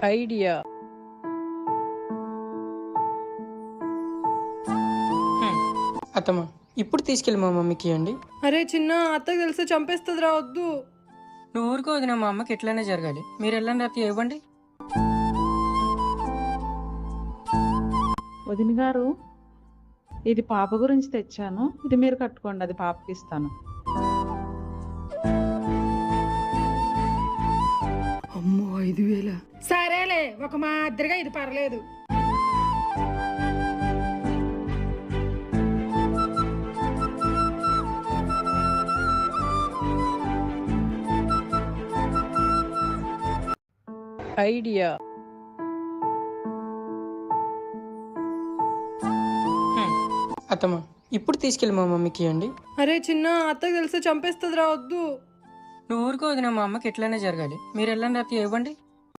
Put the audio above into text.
Idea. అత్తమ్మ, ఇప్పుడు తీసుకెళ్ళి మా మమ్మీకి ఇవ్వండి. అరే చిన్న, అత్తకు తెలిస్తే చంపేస్తుందిరా, వద్దు. నువ్వు ఊరుకో వదిన, మా అమ్మకి ఎట్లనే జరగాలి. మీరు వెళ్ళండి అత్తయ్య, ఇవ్వండి. వదిన గారు, ఇది పాప గురించి తెచ్చాను, ఇది మీరు కట్టుకోండి, అది పాపకి ఇస్తాను. అమ్మో, 5,000. సరేలే, ఒక మాదిరిగా ఇది పర్లేదు. ఐడియా. అత్తమ్మ, ఇప్పుడు తీసుకెళ్ళి మా మమ్మీకి ఇవ్వండి. అరే చిన్న, అత్తకు తెలిస్తే చంపేస్తుందిరా, వద్దు. నువ్వు ఊరుకో వదిన, మా అమ్మకి ఎట్లనే జరగాలి. మీరు వెళ్ళండి అత్తయ్య, ఇవ్వండి.